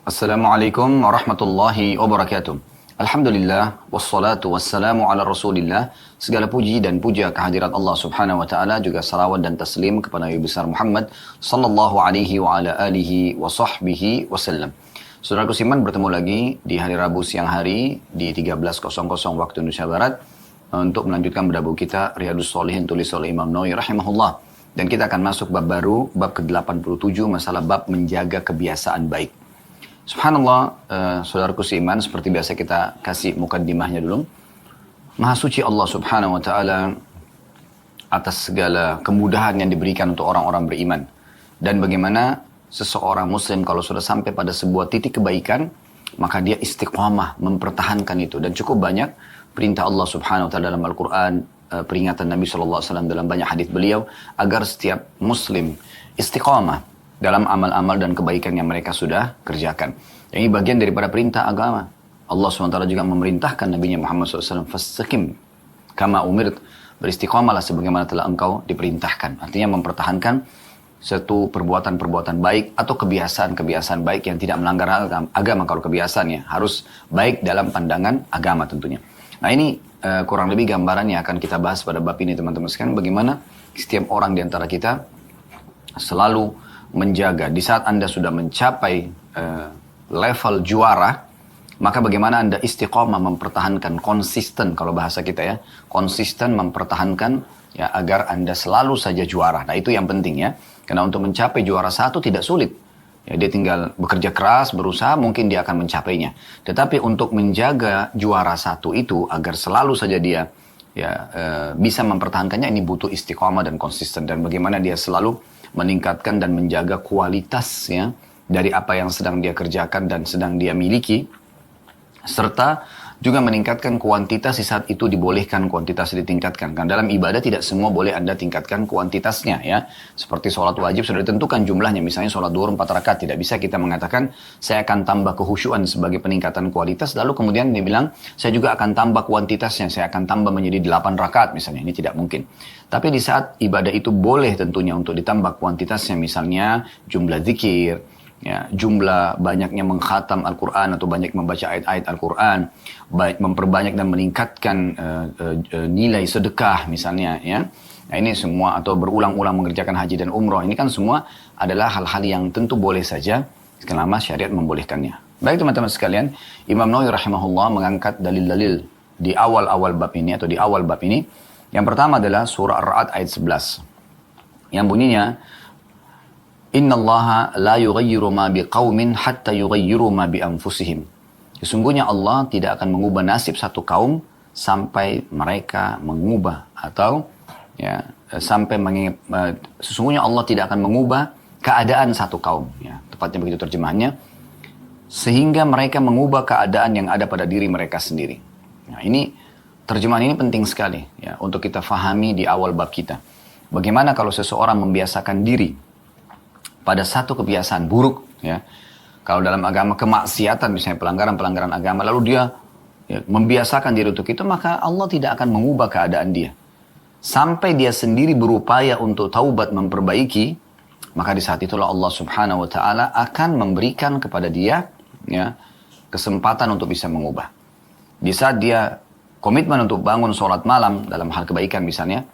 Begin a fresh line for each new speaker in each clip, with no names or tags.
Assalamualaikum warahmatullahi wabarakatuh. Alhamdulillah, wassalatu wassalamu ala rasulillah. Segala puji dan puja kehadirat Allah subhanahu wa ta'ala, juga salawat dan taslim kepada Nabi besar Muhammad sallallahu alaihi wa ala alihi wa sahbihi wasallam. Saudaraku Siman, bertemu lagi di hari Rabu siang hari di 13.00 waktu Indonesia Barat untuk melanjutkan bab kita Riyadhus Shalihin tulis oleh Imam Nawawi rahimahullah. Dan kita akan masuk bab baru, bab ke-87, masalah bab menjaga kebiasaan baik. Subhanallah, saudaraku seiman, seperti biasa kita kasih mukaddimahnya dulu. Maha suci Allah subhanahu wa ta'ala atas segala kemudahan yang diberikan untuk orang-orang beriman. Dan bagaimana seseorang muslim kalau sudah sampai pada sebuah titik kebaikan, maka dia istiqamah mempertahankan itu. Dan cukup banyak perintah Allah subhanahu wa ta'ala dalam Al-Quran, peringatan Nabi SAW dalam banyak hadis beliau, agar setiap muslim istiqamah dalam amal-amal dan kebaikan yang mereka sudah kerjakan. Ini bagian daripada perintah agama. Allah SWT juga memerintahkan Nabi Muhammad SAW, "Fastaqim kama umirt", beristiqamalah sebagaimana telah engkau diperintahkan. Artinya mempertahankan satu perbuatan-perbuatan baik atau kebiasaan-kebiasaan baik yang tidak melanggar agama. Kalau kebiasaannya harus baik dalam pandangan agama tentunya. Nah ini kurang lebih gambaran yang akan kita bahas pada bab ini teman-teman sekalian. Bagaimana setiap orang di antara kita selalu menjaga di saat Anda sudah mencapai level juara, maka bagaimana Anda istiqomah mempertahankan konsisten, kalau bahasa kita ya, konsisten mempertahankan ya agar Anda selalu saja juara. Nah itu yang penting ya, karena untuk mencapai juara satu tidak sulit. Ya, dia tinggal bekerja keras, berusaha, mungkin dia akan mencapainya. Tetapi untuk menjaga juara satu itu agar selalu saja dia bisa mempertahankannya, ini butuh istiqomah dan konsisten. Dan bagaimana dia selalu meningkatkan dan menjaga kualitasnya dari apa yang sedang dia kerjakan dan sedang dia miliki, serta juga meningkatkan kuantitas di saat itu dibolehkan kuantitas ditingkatkan. Karena dalam ibadah tidak semua boleh Anda tingkatkan kuantitasnya ya. Seperti sholat wajib sudah ditentukan jumlahnya. Misalnya sholat duhur 4 rakaat, tidak bisa kita mengatakan saya akan tambah kehusyuan sebagai peningkatan kualitas, lalu kemudian dia bilang saya juga akan tambah kuantitasnya, saya akan tambah menjadi 8 rakaat misalnya. Ini tidak mungkin. Tapi di saat ibadah itu boleh tentunya untuk ditambah kuantitasnya, misalnya jumlah zikir, ya, jumlah banyaknya mengkhatam Al-Quran atau banyak membaca ayat-ayat Al-Quran, baik memperbanyak dan meningkatkan nilai sedekah misalnya ya. Nah ini semua, atau berulang-ulang mengerjakan haji dan umroh, ini kan semua adalah hal-hal yang tentu boleh saja selama syariat membolehkannya. Baik teman-teman sekalian, Imam Nawawi rahimahullah mengangkat dalil-dalil di awal-awal bab ini atau di awal bab ini. Yang pertama adalah surah Ar-Ra'd ayat 11 yang bunyinya, "Inna Allaha la yughayyiru ma biqaumin hatta yughayyiru ma bi anfusihim." Sesungguhnya Allah tidak akan mengubah nasib satu kaum sampai mereka mengubah atau ya sampai sesungguhnya Allah tidak akan mengubah keadaan satu kaum, ya, tepatnya begitu terjemahannya, sehingga mereka mengubah keadaan yang ada pada diri mereka sendiri. Nah, terjemahan ini penting sekali ya untuk kita fahami di awal bab kita. Bagaimana kalau seseorang membiasakan diri pada satu kebiasaan buruk ya. Kalau dalam agama kemaksiatan misalnya pelanggaran-pelanggaran agama, lalu dia membiasakan diri untuk itu, maka Allah tidak akan mengubah keadaan dia. Sampai dia sendiri berupaya untuk taubat memperbaiki, maka di saat itulah Allah Subhanahu wa taala akan memberikan kepada dia ya kesempatan untuk bisa mengubah. Di saat dia komitmen untuk bangun sholat malam dalam hal kebaikan misalnya,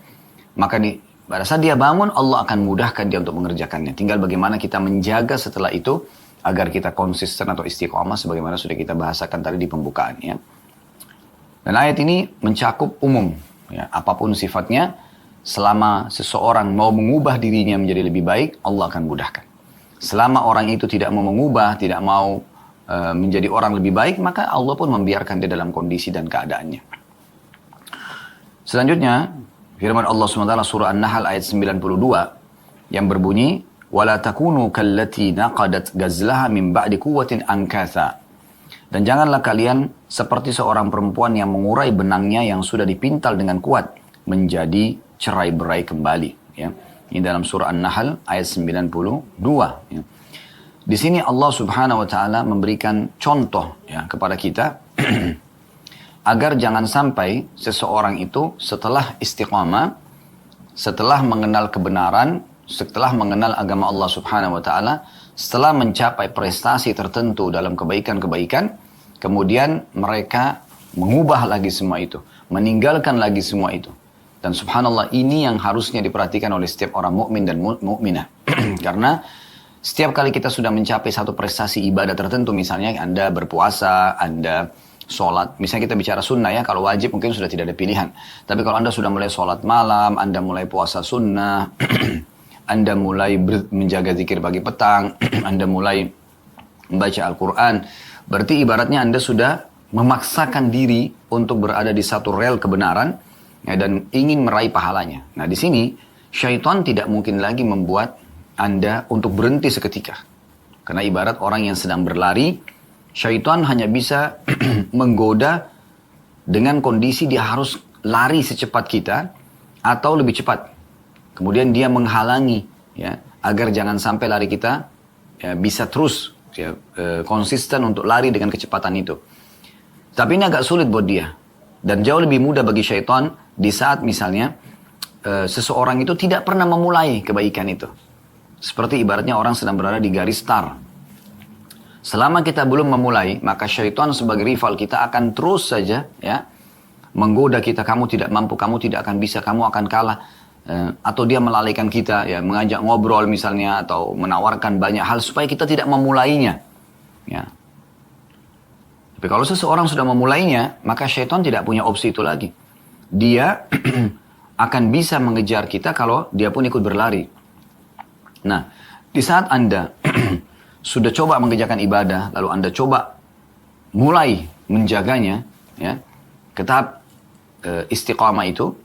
maka pada saat dia bangun Allah akan mudahkan dia untuk mengerjakannya. Tinggal bagaimana kita menjaga setelah itu agar kita konsisten atau istiqomah sebagaimana sudah kita bahasakan tadi di pembukaan ya. Dan ayat ini mencakup umum ya, apapun sifatnya, selama seseorang mau mengubah dirinya menjadi lebih baik, Allah akan mudahkan. Selama orang itu tidak mau mengubah, tidak mau menjadi orang lebih baik, maka Allah pun membiarkan dia dalam kondisi dan keadaannya. Selanjutnya, firman Allah SWT surah An-Nahl ayat 92 yang berbunyi, "Wala takunu kallati naqadat gazlaha min ba'di quwwatin ankatha." Dan janganlah kalian seperti seorang perempuan yang mengurai benangnya yang sudah dipintal dengan kuat menjadi cerai-berai kembali. Ya. Ini dalam surah An-Nahl ayat 92. Ya. Di sini Allah Subhanahu wa taala memberikan contoh ya kepada kita agar jangan sampai seseorang itu setelah istiqamah, setelah mengenal kebenaran, setelah mengenal agama Allah Subhanahu wa taala, setelah mencapai prestasi tertentu dalam kebaikan-kebaikan, kemudian mereka mengubah lagi semua itu, meninggalkan lagi semua itu. Dan subhanallah, ini yang harusnya diperhatikan oleh setiap orang mukmin dan mukminah. Karena setiap kali kita sudah mencapai satu prestasi ibadah tertentu, misalnya Anda berpuasa, Anda sholat, misalnya kita bicara sunnah ya, kalau wajib mungkin sudah tidak ada pilihan. Tapi kalau Anda sudah mulai sholat malam, Anda mulai puasa sunnah, Anda mulai menjaga zikir pagi petang, Anda mulai membaca Al-Quran, berarti ibaratnya Anda sudah memaksakan diri untuk berada di satu rel kebenaran, ya, dan ingin meraih pahalanya. Nah di sini, syaitan tidak mungkin lagi membuat Anda untuk berhenti seketika. Karena ibarat orang yang sedang berlari, syaitan hanya bisa menggoda dengan kondisi dia harus lari secepat kita atau lebih cepat. Kemudian dia menghalangi, ya, agar jangan sampai lari kita ya, bisa terus ya, konsisten untuk lari dengan kecepatan itu. Tapi ini agak sulit buat dia. Dan jauh lebih mudah bagi syaitan di saat misalnya seseorang itu tidak pernah memulai kebaikan itu. Seperti ibaratnya orang sedang berada di garis start. Selama kita belum memulai, maka syaitan sebagai rival kita akan terus saja ya menggoda kita, kamu tidak mampu, kamu tidak akan bisa, kamu akan kalah. Atau dia melalaikan kita, ya mengajak ngobrol misalnya, atau menawarkan banyak hal supaya kita tidak memulainya. Ya. Tapi kalau seseorang sudah memulainya, maka syaitan tidak punya opsi itu lagi. Dia akan bisa mengejar kita kalau dia pun ikut berlari. Nah, di saat Anda sudah coba mengerjakan ibadah, lalu Anda coba mulai menjaganya, ya, ke tahap istiqamah itu,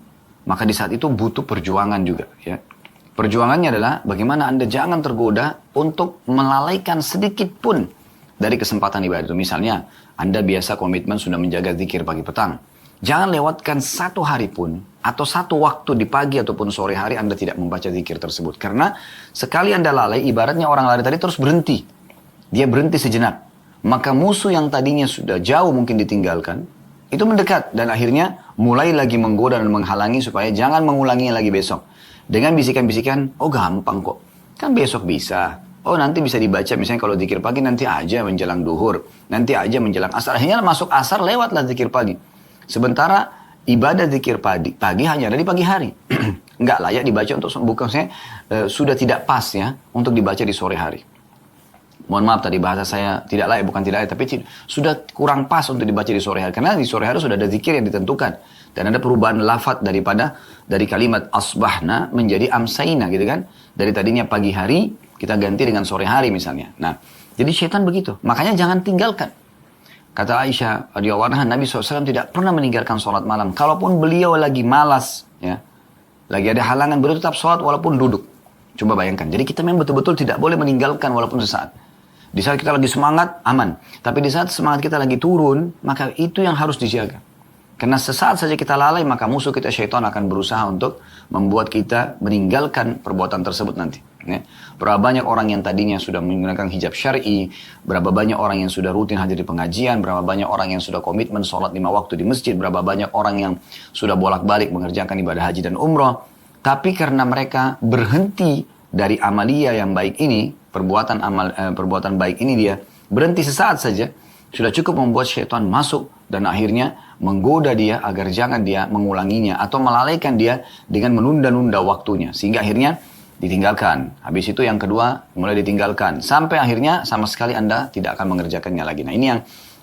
maka di saat itu butuh perjuangan juga. Ya. Perjuangannya adalah bagaimana Anda jangan tergoda untuk melalaikan sedikit pun dari kesempatan ibadah itu. Misalnya, Anda biasa komitmen sudah menjaga zikir pagi petang. Jangan lewatkan satu hari pun, atau satu waktu di pagi ataupun sore hari Anda tidak membaca zikir tersebut. Karena sekali Anda lalai, ibaratnya orang lari tadi terus berhenti. Dia berhenti sejenak. Maka musuh yang tadinya sudah jauh mungkin ditinggalkan, itu mendekat. Dan akhirnya mulai lagi menggoda dan menghalangi supaya jangan mengulanginya lagi besok. Dengan bisikan-bisikan, oh gampang kok. Kan besok bisa. Oh nanti bisa dibaca misalnya kalau zikir pagi nanti aja menjelang duhur. Nanti aja menjelang asar. Akhirnya masuk asar lewatlah zikir pagi. Sementara ibadah zikir pagi hanya ada di pagi hari. Nggak layak dibaca untuk bukannya sudah tidak pas ya untuk dibaca di sore hari. Mohon maaf tadi bahasa saya tidak layak, bukan tidak layak, tapi sudah kurang pas untuk dibaca di sore hari. Karena di sore hari sudah ada zikir yang ditentukan. Dan ada perubahan lafaz dari kalimat asbahna menjadi amsayna gitu kan. Dari tadinya pagi hari kita ganti dengan sore hari misalnya. Nah, jadi syaitan begitu. Makanya jangan tinggalkan. Kata Aisyah radhiyallahu anha, Nabi SAW tidak pernah meninggalkan sholat malam. Kalaupun beliau lagi malas, ya, lagi ada halangan, beliau tetap sholat walaupun duduk. Coba bayangkan. Jadi kita memang betul-betul tidak boleh meninggalkan walaupun sesaat. Di saat kita lagi semangat, aman. Tapi di saat semangat kita lagi turun, maka itu yang harus dijaga. Karena sesaat saja kita lalai, maka musuh kita syaitan akan berusaha untuk membuat kita meninggalkan perbuatan tersebut nanti. Ya. Berapa banyak orang yang tadinya sudah menggunakan hijab syar'i, berapa banyak orang yang sudah rutin hadir di pengajian, berapa banyak orang yang sudah komitmen sholat 5 waktu di masjid, berapa banyak orang yang sudah bolak-balik mengerjakan ibadah haji dan umrah. Tapi karena mereka berhenti dari amalia yang baik ini, perbuatan baik ini dia berhenti sesaat saja, sudah cukup membuat syaitan masuk dan akhirnya menggoda dia agar jangan dia mengulanginya atau melalaikan dia dengan menunda-nunda waktunya sehingga akhirnya ditinggalkan. Habis itu yang kedua mulai ditinggalkan sampai akhirnya sama sekali Anda tidak akan mengerjakannya lagi. Nah, ini yang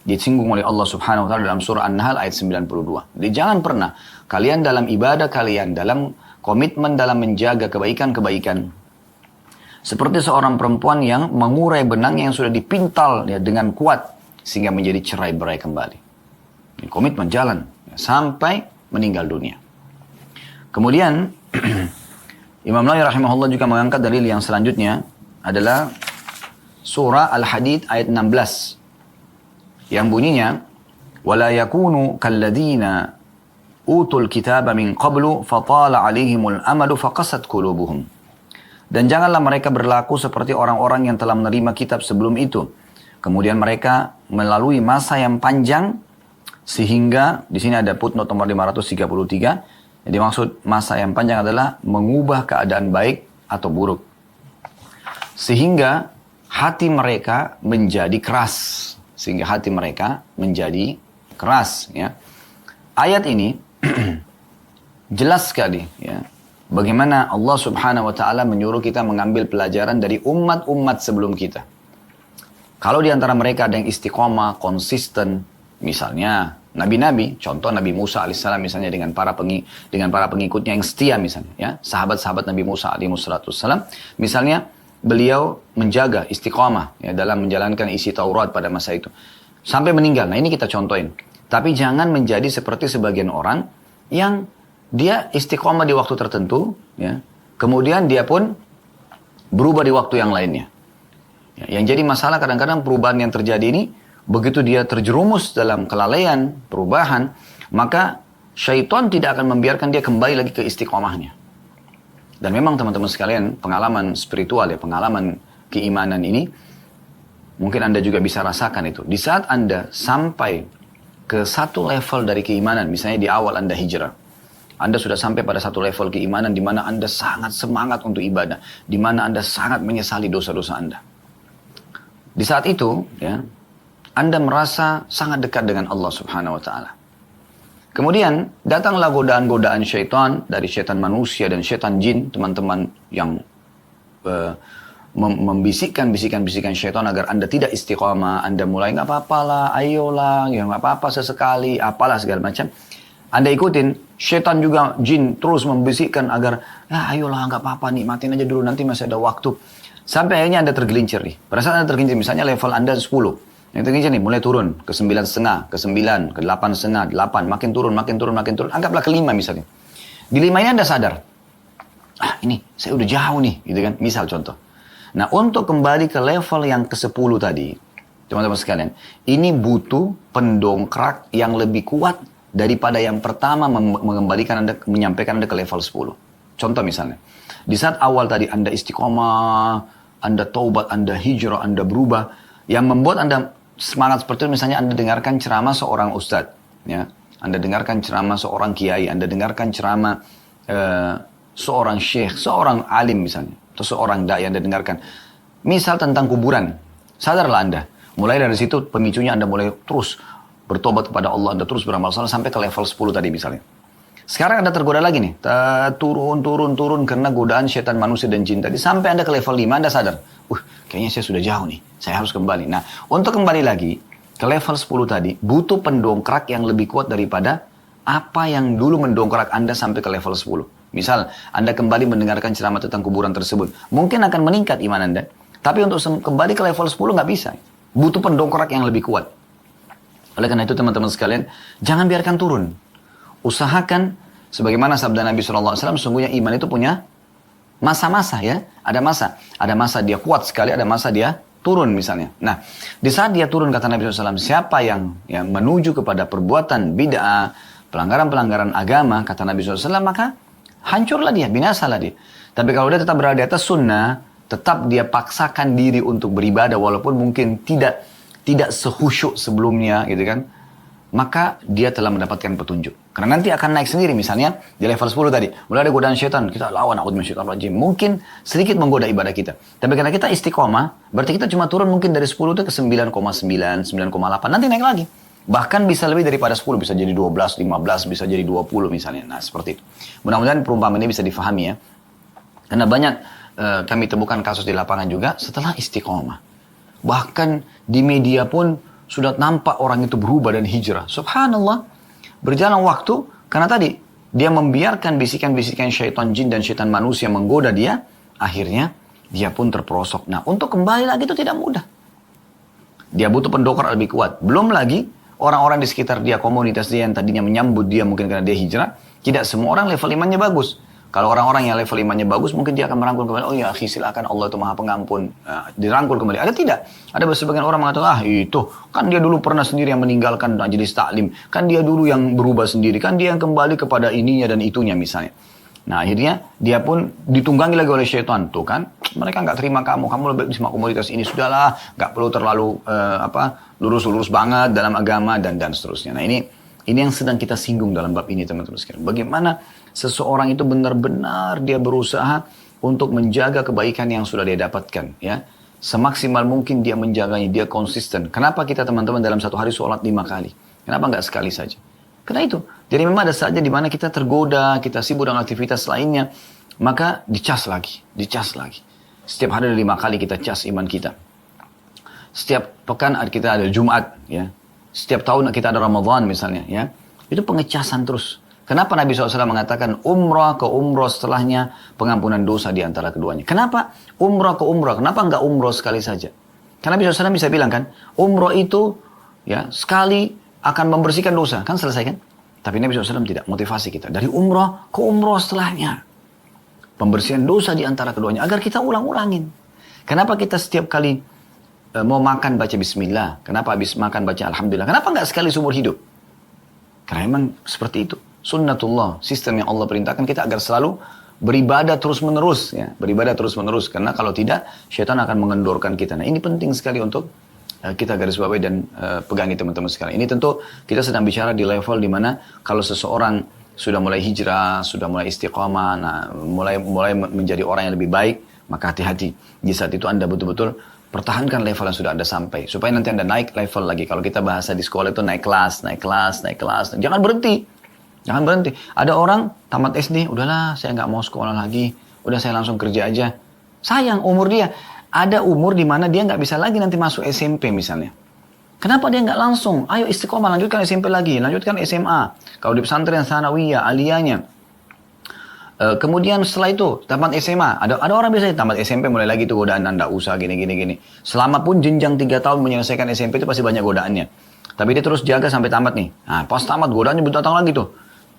disinggung oleh Allah Subhanahu wa taala dalam surah An-Nahl ayat 92. Jadi jangan pernah kalian dalam ibadah kalian, dalam komitmen dalam menjaga kebaikan-kebaikan seperti seorang perempuan yang mengurai benangnya yang sudah dipintal ya, dengan kuat sehingga menjadi cerai-berai kembali. Ini komitmen jalan ya, sampai meninggal dunia. Kemudian Imam Nawawi rahimahullah juga mengangkat dalil yang selanjutnya adalah surah Al-Hadid ayat 16 yang bunyinya wala yakunu kalladzina utul kitaba min qablu fatala alaihimul amadu faqasat qulubuhum. Dan janganlah mereka berlaku seperti orang-orang yang telah menerima kitab sebelum itu. Kemudian mereka melalui masa yang panjang sehingga di sini ada footnote nomor 533. Jadi maksud masa yang panjang adalah mengubah keadaan baik atau buruk. Sehingga hati mereka menjadi keras. Sehingga hati mereka menjadi keras. Ya. Ayat ini jelas sekali. Ya, bagaimana Allah subhanahu wa ta'ala menyuruh kita mengambil pelajaran dari umat-umat sebelum kita. Kalau di antara mereka ada yang istiqomah, konsisten, misalnya nabi-nabi, contoh Nabi Musa alaihissalam misalnya dengan para pengikutnya yang setia misalnya, ya, sahabat-sahabat Nabi Musa alaihissalam, misalnya beliau menjaga istiqomah ya, dalam menjalankan isi Taurat pada masa itu sampai meninggal. Nah ini kita contohin. Tapi jangan menjadi seperti sebagian orang yang dia istiqomah di waktu tertentu, ya, kemudian dia pun berubah di waktu yang lainnya. Ya, yang jadi masalah kadang-kadang perubahan yang terjadi ini, begitu dia terjerumus dalam kelalaian, perubahan, maka syaitan tidak akan membiarkan dia kembali lagi ke istiqomahnya. Dan memang teman-teman sekalian, pengalaman spiritual ya, pengalaman keimanan ini, mungkin Anda juga bisa rasakan itu. Di saat Anda sampai ke satu level dari keimanan, misalnya di awal Anda hijrah, Anda sudah sampai pada satu level keimanan di mana Anda sangat semangat untuk ibadah, di mana Anda sangat menyesali dosa-dosa Anda. Di saat itu, ya, Anda merasa sangat dekat dengan Allah Subhanahu wa Ta'ala. Kemudian datanglah godaan-godaan syaitan dari syaitan manusia dan syaitan jin, teman-teman yang membisikkan syaitan agar Anda tidak istiqamah. Anda mulai nggak apa-apa lah, ayolah, ya nggak apa-apa sesekali, apalah segala macam. Anda ikutin, syaitan juga jin terus membisikkan agar, ya ayolah nggak apa-apa, nikmatin aja dulu, nanti masih ada waktu. Sampai akhirnya Anda tergelincir nih. Pada saat Anda tergelincir, misalnya level Anda 10. Yang tergelincir nih, mulai turun ke 9,5, ke 9, ke 8,5, 8. Makin turun. Anggaplah ke 5 misalnya. Di 5 ini Anda sadar. Ini saya udah jauh nih, gitu kan. Misal contoh. Nah, untuk kembali ke level yang ke-10 tadi, teman-teman sekalian, ini butuh pendongkrak yang lebih kuat daripada yang pertama mengembalikan Anda, menyampaikan Anda ke level 10. Contoh misalnya, di saat awal tadi Anda istiqomah, Anda taubat, Anda hijrah, Anda berubah. Yang membuat Anda semangat seperti itu, misalnya Anda dengarkan ceramah seorang ustadz. Ya. Anda dengarkan ceramah seorang kiai, Anda dengarkan ceramah seorang syekh, seorang alim misalnya. Atau seorang da'i Anda dengarkan. Misal tentang kuburan. Sadarlah Anda. Mulai dari situ pemicunya Anda mulai terus bertobat kepada Allah. Anda terus beramal saleh sampai ke level 10 tadi misalnya. Sekarang Anda tergoda lagi nih, turun karena godaan syaitan manusia dan jin tadi. Sampai Anda ke level 5, Anda sadar, kayaknya saya sudah jauh nih, saya harus kembali. Nah, untuk kembali lagi ke level 10 tadi, butuh pendongkrak yang lebih kuat daripada apa yang dulu mendongkrak Anda sampai ke level 10. Misal, Anda kembali mendengarkan ceramah tentang kuburan tersebut, mungkin akan meningkat iman Anda. Tapi untuk kembali ke level 10 nggak bisa. Butuh pendongkrak yang lebih kuat. Oleh karena itu teman-teman sekalian, jangan biarkan turun. Usahakan, sebagaimana sabda Nabi SAW, sungguhnya iman itu punya masa-masa ya. Ada masa dia kuat sekali, ada masa dia turun misalnya. Nah, di saat dia turun kata Nabi SAW, siapa yang menuju kepada perbuatan bid'ah, pelanggaran-pelanggaran agama, kata Nabi SAW, maka hancurlah dia, binasalah dia. Tapi kalau dia tetap berada di atas sunnah, tetap dia paksakan diri untuk beribadah, walaupun mungkin tidak sekhusyuk sebelumnya gitu kan, maka dia telah mendapatkan petunjuk. Karena nanti akan naik sendiri misalnya di level 10 tadi. Mulai ada godaan syaitan, kita lawan a'udzubillahi. Mungkin sedikit menggoda ibadah kita. Tapi karena kita istiqomah, berarti kita cuma turun mungkin dari 10 itu ke 9,9, 9,8. Nanti naik lagi. Bahkan bisa lebih daripada 10, bisa jadi 12, 15, bisa jadi 20 misalnya. Nah seperti itu. Mudah-mudahan perumpamaan ini bisa difahami ya. Karena banyak kami temukan kasus di lapangan juga setelah istiqomah. Bahkan di media pun sudah nampak orang itu berubah dan hijrah. Subhanallah. Berjalan waktu, karena tadi dia membiarkan bisikan-bisikan syaitan jin dan syaitan manusia menggoda dia, akhirnya dia pun terperosok. Nah, untuk kembali lagi itu tidak mudah. Dia butuh pendongkrak lebih kuat. Belum lagi orang-orang di sekitar dia, komunitas dia yang tadinya menyambut dia mungkin karena dia hijrah, tidak semua orang level imannya bagus. Kalau orang-orang yang level imannya bagus, mungkin dia akan merangkul kembali. Oh ya, akhi, silakan, Allah itu maha pengampun. Nah, dirangkul kembali. Ada tidak? Ada sebagian orang mengatakan, itu kan dia dulu pernah sendiri yang meninggalkan majelis taklim. Kan dia dulu yang berubah sendiri. Kan dia yang kembali kepada ininya dan itunya misalnya. Nah, akhirnya dia pun ditunggangi lagi oleh syaitan. Tuh kan, mereka nggak terima kamu. Kamu lebih sama komunitas ini. Sudahlah, nggak perlu terlalu lurus-lurus banget dalam agama dan seterusnya. Nah, ini yang sedang kita singgung dalam bab ini, teman-teman sekalian. Bagaimana seseorang itu benar-benar dia berusaha untuk menjaga kebaikan yang sudah dia dapatkan, ya. semaksimal mungkin dia menjaganya, dia konsisten. Kenapa kita teman-teman dalam satu hari sholat 5 kali? Kenapa nggak sekali saja? Karena itu. Jadi memang ada saatnya di mana kita tergoda, kita sibuk dengan aktivitas lainnya, maka dicas lagi. Setiap hari ada 5 kali kita cas iman kita. Setiap pekan kita ada Jumat, ya. Setiap tahun kita ada Ramadan misalnya, ya. Itu pengecasan terus. Kenapa Nabi SAW mengatakan umrah ke umrah setelahnya pengampunan dosa di antara keduanya? Kenapa umrah ke umrah? Kenapa enggak umrah sekali saja? Karena Nabi SAW bisa bilang kan, umrah itu ya sekali akan membersihkan dosa. Kan selesai kan? Tapi Nabi SAW tidak, motivasi kita. Dari umrah ke umrah setelahnya. Pembersihan dosa di antara keduanya. Agar kita ulang-ulangin. Kenapa kita setiap kali mau makan baca bismillah? Kenapa habis makan baca alhamdulillah? Kenapa enggak sekali seumur hidup? Karena memang seperti itu. Sunnatullah, sistem yang Allah perintahkan kita agar selalu beribadah terus-menerus. Ya. Beribadah terus-menerus. Karena kalau tidak, syaitan akan mengendorkan kita. Nah ini penting sekali untuk kita garis bawahi dan pegangi teman-teman sekalian. Ini tentu kita sedang bicara di level di mana kalau seseorang sudah mulai hijrah, sudah mulai istiqamah, nah, mulai menjadi orang yang lebih baik, maka hati-hati. Di saat itu Anda betul-betul pertahankan level yang sudah Anda sampai. Supaya nanti Anda naik level lagi. Kalau kita bahasa di sekolah itu naik kelas. Jangan berhenti. Ada orang tamat SD, udahlah saya nggak mau sekolah lagi. Udah saya langsung kerja aja. Sayang umur dia. Ada umur di mana dia nggak bisa lagi nanti masuk SMP misalnya. Kenapa dia nggak langsung? Ayo istiqomah, lanjutkan SMP lagi. Lanjutkan SMA. Kalau di pesantren, sanawiyah, aliyahnya. Kemudian setelah itu tamat SMA, ada orang biasanya tamat SMP mulai lagi tuh godaan, Anda usah gini. Selama pun jenjang 3 tahun menyelesaikan SMP itu pasti banyak godaannya. Tapi dia terus jaga sampai tamat nih. Nah, pas tamat godaannya datang lagi tuh.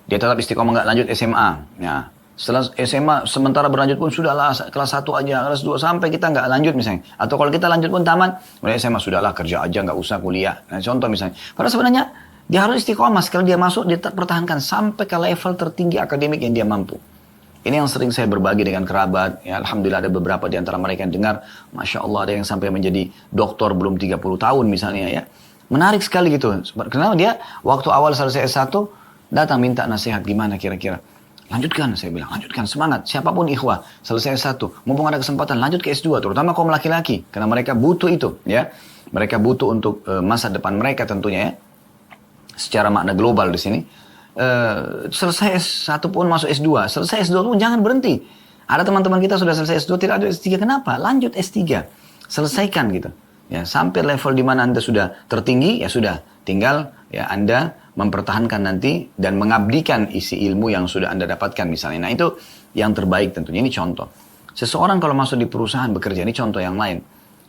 Dia tetap istiqomah nggak lanjut SMA. Nah, setelah SMA sementara berlanjut pun sudahlah kelas 1 aja, kelas 2 sampai kita nggak lanjut misalnya. Atau kalau kita lanjut pun tamat, mulai SMA sudahlah kerja aja nggak usah kuliah. Nah, contoh misalnya. Padahal sebenarnya dia harus istiqomah. Sekali dia masuk dia pertahankan sampai ke level tertinggi akademik yang dia mampu. Ini yang sering saya berbagi dengan kerabat. Ya, alhamdulillah ada beberapa di antara mereka yang dengar. Masya Allah ada yang sampai menjadi doktor belum 30 tahun misalnya ya. Menarik sekali gitu. Kenapa dia waktu awal selesai S1 datang minta nasihat gimana kira-kira. Lanjutkan saya bilang, lanjutkan semangat. Siapapun ikhwah selesai S1. Mumpung ada kesempatan lanjut ke S2. Terutama kaum laki-laki. Karena mereka butuh itu ya. Mereka butuh untuk masa depan mereka tentunya ya. Secara makna global di sini. Selesai S1 pun masuk S2. Selesai S2 pun jangan berhenti. Ada teman-teman kita sudah selesai S2 tidak ada S3. Kenapa? Lanjut S3. Selesaikan gitu. Ya, sampai level di mana Anda sudah tertinggi ya sudah. Tinggal ya Anda mempertahankan nanti dan mengabdikan isi ilmu yang sudah Anda dapatkan misalnya. Nah itu yang terbaik tentunya. Ini contoh. Seseorang kalau masuk di perusahaan bekerja, ini contoh yang lain.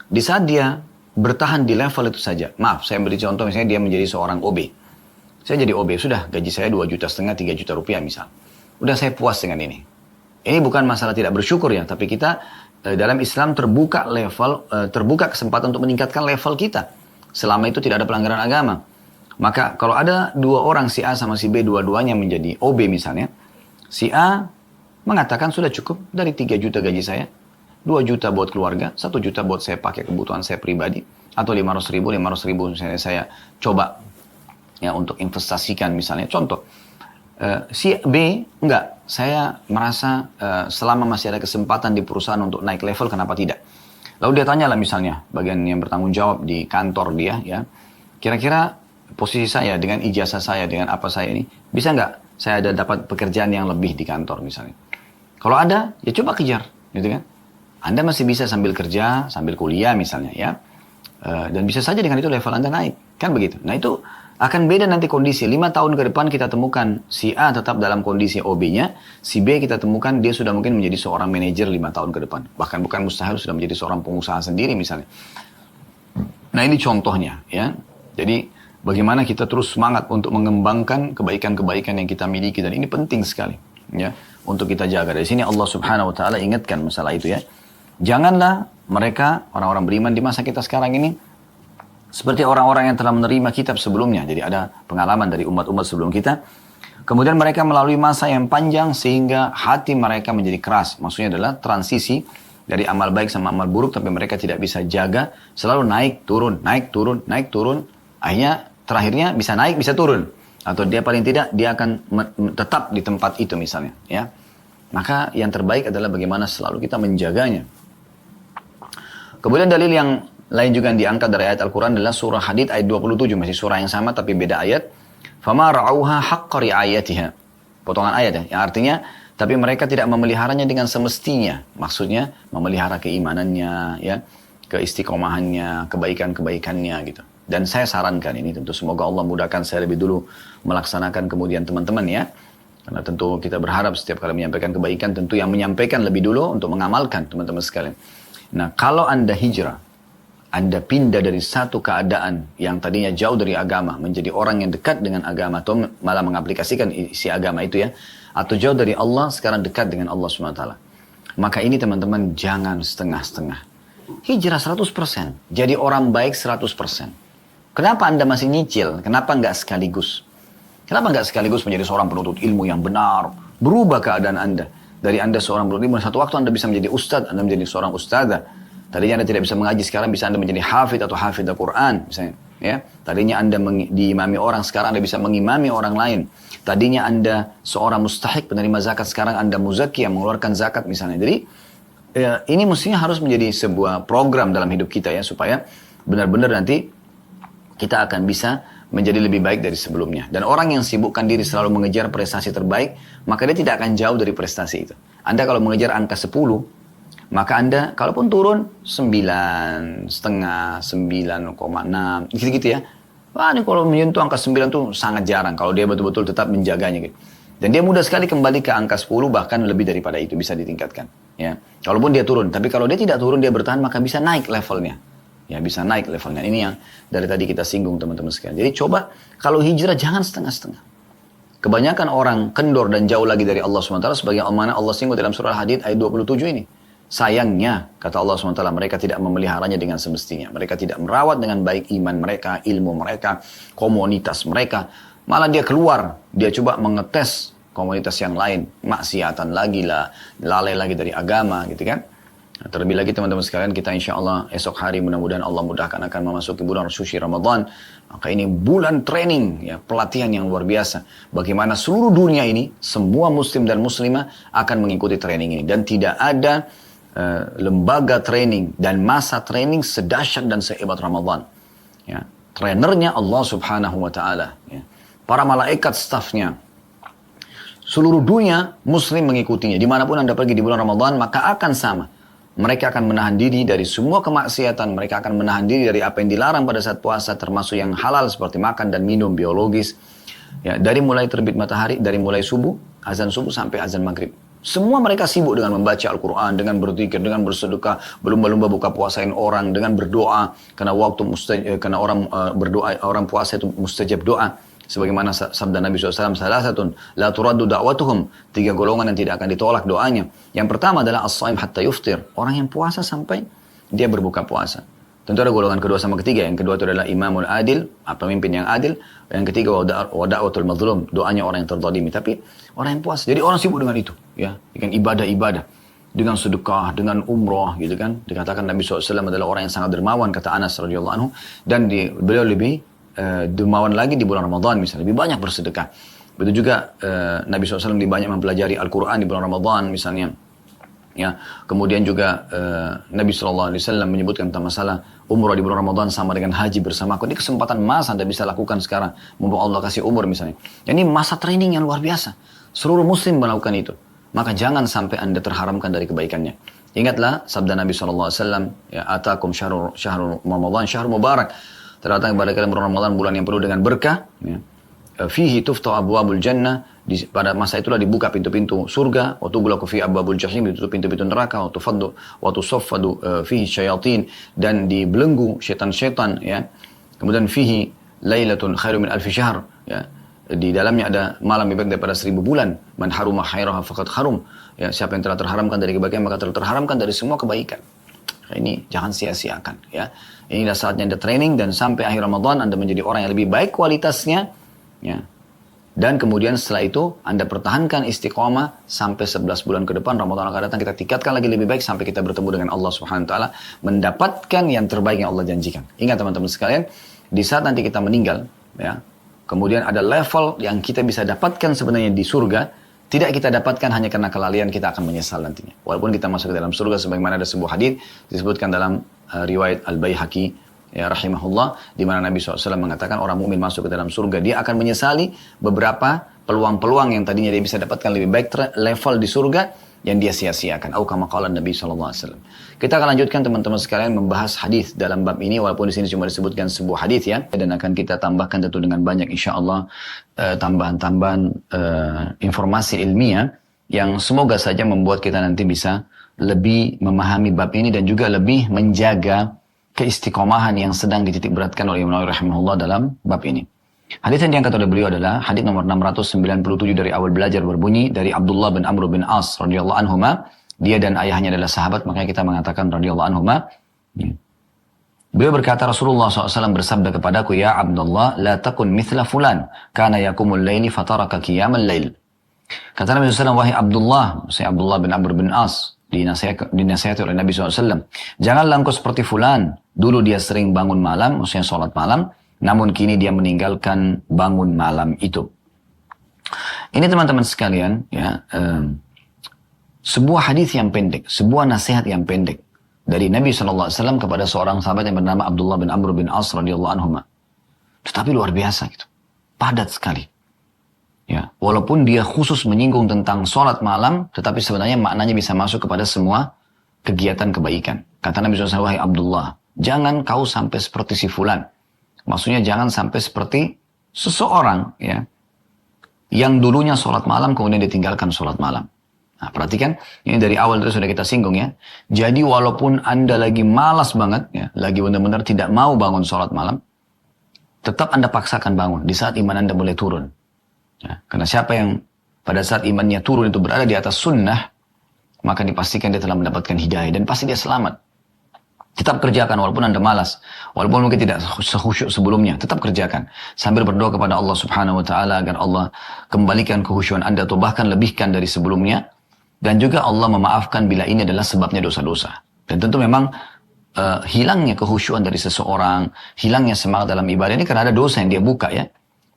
Di saat dia bertahan di level itu saja. Maaf, saya beri contoh misalnya dia menjadi seorang OB. Saya jadi OB, sudah gaji saya 2,5 juta, 3 juta rupiah misal. Udah saya puas dengan ini. Ini bukan masalah tidak bersyukur ya, tapi kita dalam Islam terbuka kesempatan untuk meningkatkan level kita. Selama itu tidak ada pelanggaran agama. Maka kalau ada 2 orang si A sama si B dua-duanya menjadi OB misalnya. Si A mengatakan sudah cukup dari 3 juta gaji saya. 2 juta buat keluarga, 1 juta buat saya pakai kebutuhan saya pribadi. Atau 500 ribu misalnya saya coba ya untuk investasikan misalnya. Contoh, si B enggak. Saya merasa selama masih ada kesempatan di perusahaan untuk naik level kenapa tidak. Lalu dia tanyalah misalnya bagian yang bertanggung jawab di kantor dia ya. Kira-kira posisi saya dengan ijazah saya dengan apa saya ini bisa nggak saya ada dapat pekerjaan yang lebih di kantor misalnya. Kalau ada ya coba kejar gitu kan. Anda masih bisa sambil kerja sambil kuliah misalnya ya. Dan bisa saja dengan itu level Anda naik kan begitu. Nah itu akan beda nanti kondisi. 5 tahun ke depan kita temukan si A tetap dalam kondisi OB-nya, si B kita temukan dia sudah mungkin menjadi seorang manajer 5 tahun ke depan. Bahkan bukan mustahil sudah menjadi seorang pengusaha sendiri misalnya. Nah ini contohnya ya. Jadi bagaimana kita terus semangat untuk mengembangkan kebaikan-kebaikan yang kita miliki dan ini penting sekali ya untuk kita jaga. Dari sini Allah Subhanahu wa taala ingatkan masalah itu ya. Janganlah mereka orang-orang beriman di masa kita sekarang ini seperti orang-orang yang telah menerima kitab sebelumnya. Jadi ada pengalaman dari umat-umat sebelum kita. Kemudian mereka melalui masa yang panjang sehingga hati mereka menjadi keras. Maksudnya adalah transisi dari amal baik sama amal buruk tapi mereka tidak bisa jaga. Selalu naik, turun, naik, turun, naik, turun. Akhirnya terakhirnya bisa naik, bisa turun. Atau dia paling tidak, dia akan tetap di tempat itu misalnya. Ya. Maka yang terbaik adalah bagaimana selalu kita menjaganya. Kemudian dalil yang lain juga yang diangkat dari ayat Al-Quran adalah surah Hadid ayat 27, masih surah yang sama tapi beda ayat. Fama ra'auha haqqa ri'ayatiha. Potongan ayat ya, yang artinya tapi mereka tidak memeliharanya dengan semestinya. Maksudnya memelihara keimanannya, ya, keistiqomahannya, kebaikan-kebaikannya gitu. Dan saya sarankan ini tentu semoga Allah mudahkan saya lebih dulu melaksanakan kemudian teman-teman ya. Karena tentu kita berharap setiap kali menyampaikan kebaikan tentu yang menyampaikan lebih dulu untuk mengamalkan teman-teman sekalian. Nah kalau Anda hijrah, Anda pindah dari satu keadaan yang tadinya jauh dari agama menjadi orang yang dekat dengan agama atau malah mengaplikasikan isi agama itu ya, atau jauh dari Allah sekarang dekat dengan Allah SWT. Maka ini teman-teman jangan setengah-setengah. Hijrah 100%, jadi orang baik 100%. Kenapa Anda masih nyicil? Kenapa nggak sekaligus? Kenapa nggak sekaligus menjadi seorang penuntut ilmu yang benar? Berubah keadaan Anda. Dari Anda seorang penuntut ilmu, satu waktu Anda bisa menjadi ustadz, Anda menjadi seorang ustadzah. Tadinya Anda tidak bisa mengaji, sekarang bisa Anda menjadi hafidh atau hafidh Al-Quran misalnya. Ya, tadinya Anda diimami orang, sekarang Anda bisa mengimami orang lain. Tadinya Anda seorang mustahik penerima zakat, sekarang Anda muzaki yang mengeluarkan zakat misalnya. Jadi ya, ini mestinya harus menjadi sebuah program dalam hidup kita ya, supaya benar-benar nanti kita akan bisa menjadi lebih baik dari sebelumnya. Dan orang yang sibukkan diri selalu mengejar prestasi terbaik, maka dia tidak akan jauh dari prestasi itu. Anda kalau mengejar angka 10, maka Anda kalaupun turun 9,5, 9,6, gitu-gitu ya. Wah ini kalau menyentuh angka 9 tuh sangat jarang kalau dia betul-betul tetap menjaganya gitu. Dan dia mudah sekali kembali ke angka 10, bahkan lebih daripada itu bisa ditingkatkan. Ya, kalaupun dia turun. Tapi kalau dia tidak turun, dia bertahan, maka bisa naik levelnya. Ya bisa naik levelnya. Ini yang dari tadi kita singgung teman-teman sekalian. Jadi coba kalau hijrah jangan setengah-setengah. Kebanyakan orang kendor dan jauh lagi dari Allah SWT sebagai amanah Allah singgung dalam surah Hadid ayat 27 ini. Sayangnya, kata Allah SWT, mereka tidak memeliharanya dengan semestinya. Mereka tidak merawat dengan baik iman mereka, ilmu mereka, komunitas mereka. Malah dia keluar, dia coba mengetes komunitas yang lain. Maksiatan lagi lah, lalai lagi dari agama gitu kan. Nah, terlebih lagi teman-teman sekalian, kita insya Allah esok hari mudah-mudahan Allah mudahkan akan memasuki bulan suci Ramadan. Maka ini bulan training, ya, pelatihan yang luar biasa. Bagaimana seluruh dunia ini, semua muslim dan muslimah akan mengikuti training ini. Dan tidak ada lembaga training dan masa training sedahsyat dan sehebat Ramadan. Ya, trainernya Allah Subhanahu Wa Taala. Ya. Para malaikat stafnya. Seluruh dunia muslim mengikutinya. Dimanapun Anda pergi di bulan Ramadan, maka akan sama. Mereka akan menahan diri dari semua kemaksiatan. Mereka akan menahan diri dari apa yang dilarang pada saat puasa, termasuk yang halal seperti makan dan minum biologis. Ya, dari mulai terbit matahari, dari mulai subuh, azan subuh sampai azan maghrib. Semua mereka sibuk dengan membaca Al-Quran, dengan berzikir, dengan bersedekah, berlomba-lomba buka puasain orang, dengan berdoa. Karena karena orang berdoa, orang puasa itu mustajab doa. Sebagaimana sabda Nabi SAW, salah satu la turaddu da'watuhum, 3 golongan yang tidak akan ditolak doanya. Yang pertama adalah as-shaim hatta yuftir, orang yang puasa sampai dia berbuka puasa. Tentu ada golongan kedua sama ketiga. Yang kedua itu adalah imamul adil, pemimpin yang adil. Yang ketiga wa da'watul mazlum, doanya orang yang terzalimi. Tapi orang yang puasa. Jadi orang sibuk dengan itu, ya, dengan ibadah-ibadah, dengan sedekah, dengan umrah, gitu kan. Dikatakan Nabi SAW adalah orang yang sangat dermawan, kata Anas radhiyallahu anhu, dan beliau lebih dermawan lagi di bulan Ramadan misalnya, lebih banyak bersedekah. Begitu juga Nabi SAW lebih banyak mempelajari Al-Quran di bulan Ramadan misalnya. Ya, kemudian juga Nabi SAW menyebutkan tentang masalah umrah di bulan Ramadan sama dengan haji bersamaku. Ini kesempatan emas Anda bisa lakukan sekarang. Mumpung Allah kasih umur misalnya. Ini masa training yang luar biasa. Seluruh muslim melakukan itu. Maka jangan sampai Anda terharamkan dari kebaikannya. Ingatlah sabda Nabi SAW, ya, atakum syahrul Ramadan, syahrul mubarak. Terdatang kepada kalian bulan Ramadan, bulan yang penuh dengan berkah. Ya. Fihi tuftah abwabul jannah, pada masa itulah dibuka pintu-pintu surga. Wa tughlaqu fi abwabul jahim, ditutup pintu-pintu neraka. Wa tusaffadu fihi syayatin, dan dibelenggu syaitan-syaitan, ya. Kemudian fihi lailatun khairu min alfi syahr, ya. Di dalamnya ada malam lebih baik daripada 1000 bulan. Man haruma khairaha faqad harum, ya, siapa yang telah terharamkan dari kebaikan maka telah terharamkan dari semua kebaikan. Ini jangan sia-siakan, ya. Inilah saatnya Anda training, dan sampai akhir Ramadan Anda menjadi orang yang lebih baik kualitasnya, ya. Dan kemudian setelah itu Anda pertahankan istiqomah sampai 11 bulan ke depan. Ramadan akan datang, kita tingkatkan lagi lebih baik sampai kita bertemu dengan Allah Subhanahu wa taala, mendapatkan yang terbaik yang Allah janjikan. Ingat teman-teman sekalian, di saat nanti kita meninggal, ya, kemudian ada level yang kita bisa dapatkan sebenarnya di surga. Tidak kita dapatkan hanya karena kelalaian, kita akan menyesal nantinya. Walaupun kita masuk ke dalam surga, sebagaimana ada sebuah hadis disebutkan dalam riwayat Al-Baihaqi ya rahimahullah, di mana Nabi SAW mengatakan orang mukmin masuk ke dalam surga, dia akan menyesali beberapa peluang-peluang yang tadinya dia bisa dapatkan lebih baik level di surga yang dia sia-siakan. Atau kama qala Nabi SAW. Kita akan lanjutkan teman-teman sekalian membahas hadis dalam bab ini, walaupun di sini cuma disebutkan sebuah hadis ya, dan akan kita tambahkan tentu dengan banyak insyaallah tambahan-tambahan informasi ilmiah yang semoga saja membuat kita nanti bisa lebih memahami bab ini dan juga lebih menjaga keistiqomahan yang sedang dititik beratkan oleh Imam Nawawi rahimahullah dalam bab ini. Hadis yang diangkat oleh beliau adalah hadis nomor 697 dari awal belajar, berbunyi dari Abdullah bin Amr bin As radhiyallahu anhuma. Dia dan ayahnya adalah sahabat, makanya kita mengatakan radhiyallahu anhuma. Beliau berkata, Rasulullah SAW bersabda kepadaku, ya Abdullah, la takun mithla fulan, kana yakumul layli fataraka qiyamal layl. Kata Nabi SAW, wahai Abdullah, saya Abdullah bin Amr bin As, dinasihati oleh Nabi SAW. Janganlah engkau seperti fulan. Dulu dia sering bangun malam, maksudnya sholat malam. Namun kini dia meninggalkan bangun malam itu. Ini teman-teman sekalian, ya, sebuah hadis yang pendek, sebuah nasihat yang pendek dari Nabi SAW kepada seorang sahabat yang bernama Abdullah bin Amr bin As radhiyallahu anhuma. Tetapi luar biasa gitu, padat sekali. Ya, walaupun dia khusus menyinggung tentang sholat malam, tetapi sebenarnya maknanya bisa masuk kepada semua kegiatan kebaikan. Kata Nabi SAW, wahai Abdullah, jangan kau sampai seperti si fulan. Maksudnya jangan sampai seperti seseorang ya yang dulunya sholat malam kemudian ditinggalkan sholat malam. Nah, perhatikan, ini dari awal itu sudah kita singgung ya. Jadi walaupun Anda lagi malas banget, ya, lagi benar-benar tidak mau bangun sholat malam, tetap Anda paksakan bangun di saat iman Anda mulai turun. Ya, karena siapa yang pada saat imannya turun itu berada di atas sunnah, maka dipastikan dia telah mendapatkan hidayah dan pasti dia selamat. Tetap kerjakan walaupun Anda malas, walaupun mungkin tidak sekhusyuk sebelumnya, tetap kerjakan. Sambil berdoa kepada Allah Subhanahu wa taala agar Allah kembalikan kehusyuan Anda atau bahkan lebihkan dari sebelumnya, dan juga Allah memaafkan bila ini adalah sebabnya dosa-dosa. Dan tentu memang hilangnya kehusyuan dari seseorang, hilangnya semangat dalam ibadah ini karena ada dosa yang dia buka ya.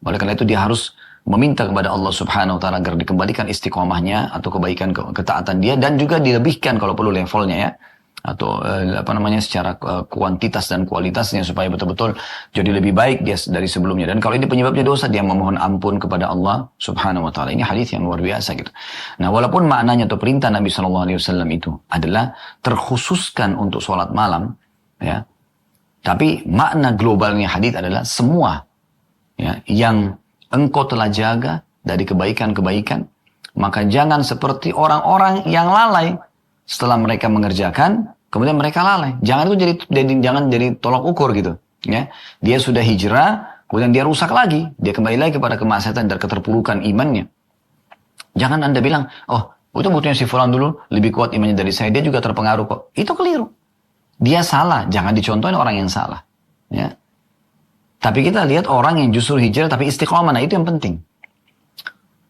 Oleh karena itu dia harus meminta kepada Allah Subhanahu wa taala agar dikembalikan istiqomahnya atau kebaikan ketaatan dia, dan juga dilebihkan kalau perlu levelnya ya, atau secara kuantitas dan kualitasnya supaya betul-betul jadi lebih baik dia dari sebelumnya. Dan kalau ini penyebabnya dosa, dia memohon ampun kepada Allah Subhanahu wa taala. Ini hadis yang luar biasa gitu. Nah, walaupun maknanya atau perintah Nabi SAW itu adalah terkhususkan untuk sholat malam ya, tapi makna globalnya hadis adalah semua ya, yang engkau telah jaga dari kebaikan-kebaikan, maka jangan seperti orang-orang yang lalai. Setelah mereka mengerjakan, kemudian mereka lalai. Jangan itu jangan jadi tolok ukur gitu. Ya, dia sudah hijrah, kemudian dia rusak lagi. Dia kembali lagi kepada kemaksiatan dan keterpurukan imannya. Jangan Anda bilang, oh itu buktinya si fulan dulu lebih kuat imannya dari saya, dia juga terpengaruh kok. Itu keliru. Dia salah, jangan dicontohin orang yang salah. Ya. Tapi kita lihat orang yang justru hijrah tapi istiqomah, nah itu yang penting.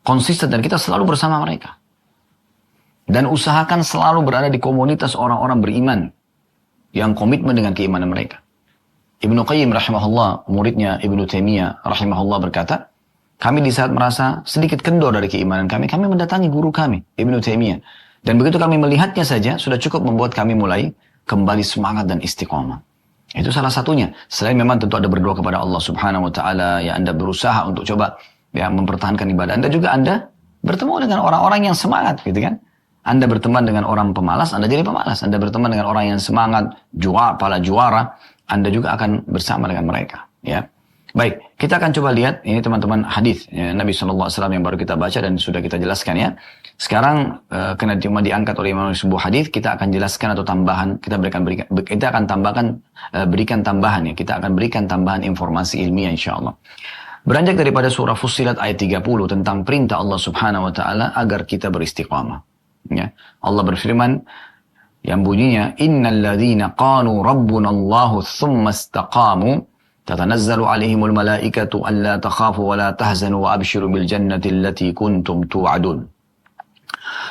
Konsisten dan kita selalu bersama mereka. Dan usahakan selalu berada di komunitas orang-orang beriman yang komitmen dengan keimanan mereka. Ibnu Qayyim rahimahullah, muridnya Ibnu Taimiyah rahimahullah berkata, kami di saat merasa sedikit kendor dari keimanan kami mendatangi guru kami, Ibnu Taimiyah. Dan begitu kami melihatnya saja, sudah cukup membuat kami mulai kembali semangat dan istiqomah. Itu salah satunya. Selain memang tentu ada berdoa kepada Allah Subhanahu wa taala, ya Anda berusaha untuk coba ya mempertahankan ibadah Anda, juga Anda bertemu dengan orang-orang yang semangat gitu kan. Anda berteman dengan orang pemalas, Anda jadi pemalas. Anda berteman dengan orang yang semangat, para juara, Anda juga akan bersama dengan mereka. Ya, baik. Kita akan coba lihat ini teman-teman hadis ya, Nabi SAW yang baru kita baca dan sudah kita jelaskan ya. Sekarang karena cuma diangkat oleh Imam sebuah hadis, kita akan jelaskan atau tambahan. Kita akan tambahkan, berikan tambahan ya. Kita akan berikan tambahan informasi ilmiah insyaallah. Beranjak daripada surah Fussilat ayat 30 tentang perintah Allah Subhanahu wa taala agar kita beristiqamah. Ya, Allah berfirman yang bunyinya innal ladzina qalu rabbuna Allahu tsumma istaqamu tatanazzalu alaihimul malaikatu alla takhafu wa la tahzanu wa abshiru bil jannati allati kuntum tu'adun.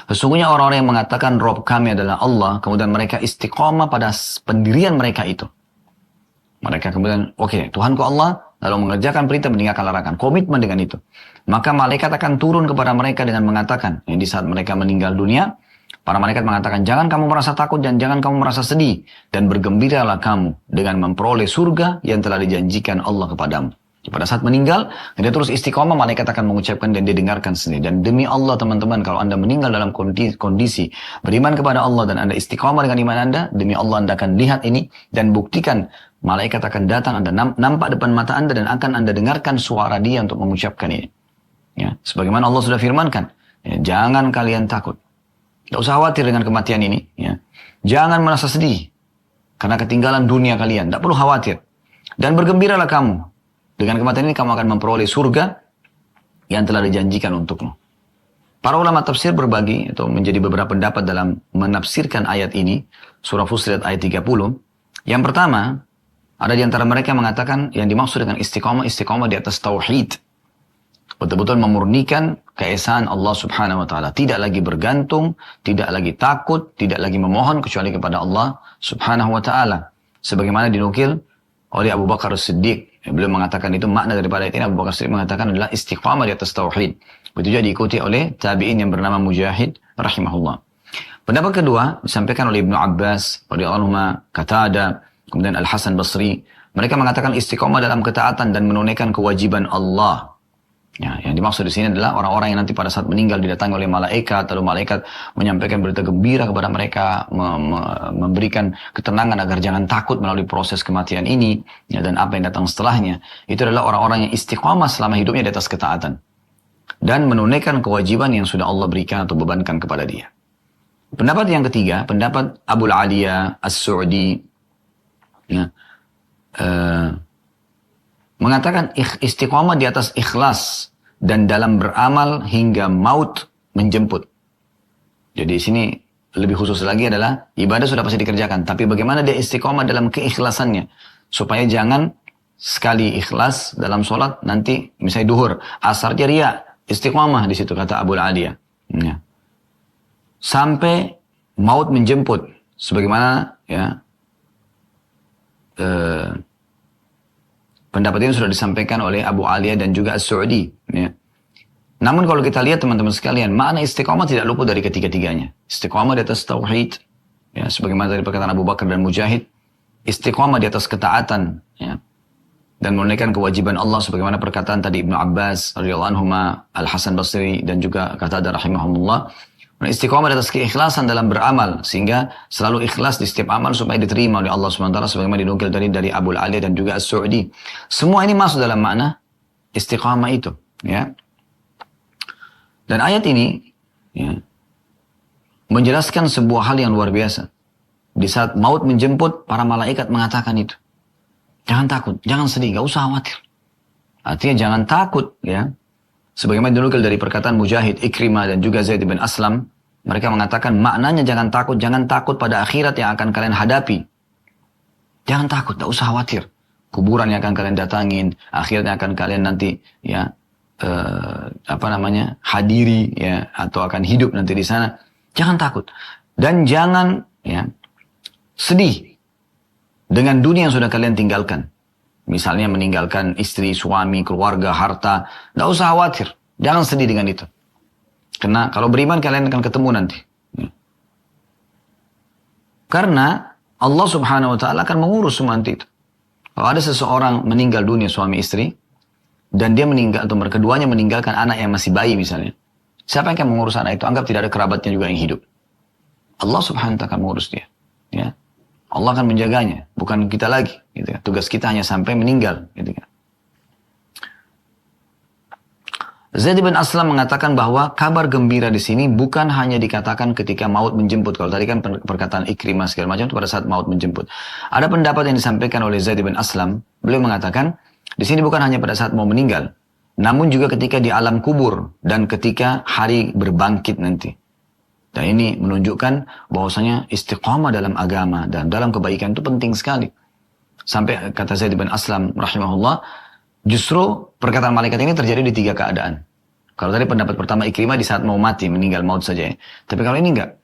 Sesungguhnya orang-orang yang mengatakan Rabb kami adalah Allah, kemudian mereka istiqamah pada pendirian mereka itu. Mereka kemudian Tuhanku Allah, lalu mengerjakan perintah meninggalkan larangan, komitmen dengan itu. Maka malaikat akan turun kepada mereka dengan mengatakan, di saat mereka meninggal dunia, Para malaikat mengatakan, jangan kamu merasa takut dan jangan kamu merasa sedih. Dan bergembiralah kamu dengan memperoleh surga yang telah dijanjikan Allah kepadamu. Pada saat meninggal, dia terus istiqomah, malaikat akan mengucapkan dan dia dengarkan sendiri. Dan demi Allah teman-teman, kalau anda meninggal dalam kondisi beriman kepada Allah dan anda istiqomah dengan iman anda, demi Allah anda akan lihat ini dan buktikan. Malaikat akan datang, anda nampak depan mata anda dan akan anda dengarkan suara dia untuk mengucapkan ini. Ya, sebagaimana Allah sudah firmankan, ya, jangan kalian takut. Tidak usah khawatir dengan kematian ini. Ya. Jangan merasa sedih karena ketinggalan dunia kalian. Tidak perlu khawatir. Dan bergembiralah kamu. Dengan kematian ini kamu akan memperoleh surga yang telah dijanjikan untukmu. Para ulama tafsir berbagi atau menjadi beberapa pendapat dalam menafsirkan ayat ini. Surah Fussilat ayat 30. Yang pertama, ada di antara mereka yang mengatakan yang dimaksud dengan istiqomah di atas tauhid. Betul-betul memurnikan keesaan Allah subhanahu wa ta'ala. Tidak lagi bergantung, tidak lagi takut, tidak lagi memohon kecuali kepada Allah subhanahu wa ta'ala. Sebagaimana dinukil oleh Abu Bakar As-Siddiq. Beliau mengatakan itu makna daripada ayat ini. Abu Bakar As-Siddiq mengatakan adalah istiqamah di atas tauhid. Begitu juga diikuti oleh tabi'in yang bernama Mujahid rahimahullah. Pendapat kedua disampaikan oleh Ibnu Abbas radhiyallahu anhu, Qatada, kemudian Al-Hasan Basri. Mereka mengatakan istiqamah dalam ketaatan dan menunaikan kewajiban Allah. Ya, yang dimaksud di sini adalah orang-orang yang nanti pada saat meninggal didatangi oleh malaikat, lalu malaikat menyampaikan berita gembira kepada mereka, memberikan ketenangan agar jangan takut melalui proses kematian ini, ya, dan apa yang datang setelahnya. Itu adalah orang-orang yang istiqamah selama hidupnya di atas ketaatan dan menunaikan kewajiban yang sudah Allah berikan atau bebankan kepada dia. Pendapat yang ketiga, pendapat Abu Aliyah As-Su'di, ya, mengatakan istiqamah di atas ikhlas dan dalam beramal hingga maut menjemput. Jadi di sini lebih khusus lagi adalah ibadah sudah pasti dikerjakan, tapi bagaimana dia istiqamah dalam keikhlasannya supaya jangan sekali ikhlas dalam sholat nanti misalnya duhur, asar dia riya, istiqamah di situ kata Abu Aliyah. Ya. Sampai maut menjemput, sebagaimana ya. Pendapat ini sudah disampaikan oleh Abu Aliyah dan juga As-Su'di. Ya. Namun kalau kita lihat teman-teman sekalian, makna istiqamah tidak luput dari ketiga-tiganya. Istiqamah di atas tauhid, ya, sebagaimana dari perkataan Abu Bakar dan Mujahid. Istiqamah di atas ketaatan, ya, dan menunaikan kewajiban Allah, sebagaimana perkataan tadi Ibnu Abbas radhiyallahu anhu, Al-Hasan Basri dan juga Qatada rahimahumullah. Istiqamah di atas keikhlasan dalam beramal, sehingga selalu ikhlas di setiap amal supaya diterima oleh Allah SWT, sebagaimana dinukil dari Abu Aliyah dan juga As-Su'di. Semua ini masuk dalam makna istiqamah itu, ya. Dan ayat ini, ya, menjelaskan sebuah hal yang luar biasa. Di saat maut menjemput, para malaikat mengatakan itu. Jangan takut, jangan sedih, gak usah khawatir. Artinya jangan takut, ya. Sebagaimana dinukil dari perkataan Mujahid, Ikrimah dan juga Zaid bin Aslam, mereka mengatakan maknanya jangan takut pada akhirat yang akan kalian hadapi. Jangan takut, tak usah khawatir. Kuburan yang akan kalian datangin, akhirat yang akan kalian nanti ya hadiri, ya, atau akan hidup nanti di sana. Jangan takut dan jangan, ya, sedih dengan dunia yang sudah kalian tinggalkan. Misalnya meninggalkan istri, suami, keluarga, harta. Tidak usah khawatir. Jangan sedih dengan itu. Karena kalau beriman kalian akan ketemu nanti. Karena Allah subhanahu wa ta'ala akan mengurus semua nanti itu. Kalau ada seseorang meninggal dunia suami istri, dan dia meninggal, atau keduanya meninggalkan anak yang masih bayi misalnya. Siapa yang akan mengurus anak itu? Anggap tidak ada kerabatnya juga yang hidup. Allah subhanahu wa ta'ala akan mengurus dia. Ya. Allah akan menjaganya, bukan kita lagi. Gitu kan. Tugas kita hanya sampai meninggal. Gitu kan. Zaid bin Aslam mengatakan bahwa kabar gembira di sini bukan hanya dikatakan ketika maut menjemput. Kalau tadi kan perkataan Ikrimah segala macam itu pada saat maut menjemput. Ada pendapat yang disampaikan oleh Zaid bin Aslam. Beliau mengatakan di sini bukan hanya pada saat mau meninggal, namun juga ketika di alam kubur dan ketika hari berbangkit nanti. Dan ini menunjukkan bahwasanya istiqamah dalam agama dan dalam kebaikan itu penting sekali. Sampai kata Zaid bin Aslam rahimahullah, justru perkataan malaikat ini terjadi di 3 keadaan. Kalau tadi pendapat pertama Ikrimah di saat mau mati, meninggal maut saja ya. Tapi kalau ini enggak.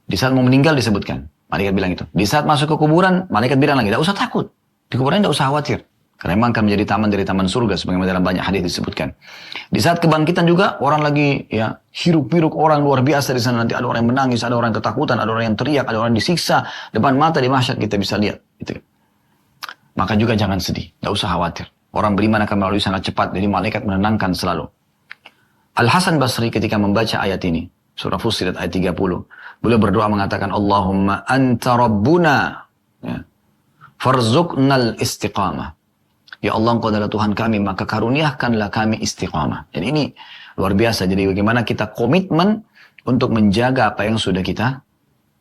Di saat mau meninggal disebutkan. Malaikat bilang itu. Di saat masuk ke kuburan, malaikat bilang lagi, tidak usah takut. Di kuburan tidak usah khawatir. Karena memang akan menjadi taman dari taman surga sebagaimana dalam banyak hadis disebutkan. Di saat kebangkitan juga orang lagi ya hiruk-pikuk orang luar biasa di sana, nanti ada orang yang menangis, ada orang yang ketakutan, ada orang yang teriak, ada orang yang disiksa depan mata di mahsyar kita bisa lihat gitu. Maka juga jangan sedih, tidak usah khawatir. Orang beriman akan melalui sangat cepat, jadi malaikat menenangkan selalu. Al-Hasan Basri ketika membaca ayat ini, surah Fussilat ayat 30, beliau berdoa mengatakan, Allahumma anta rabbuna, ya, farzuqnal istiqamah. Ya Allah, Engkau adalah Tuhan kami, maka karuniakanlah kami istiqamah. Dan ini luar biasa. Jadi bagaimana kita komitmen untuk menjaga apa yang sudah kita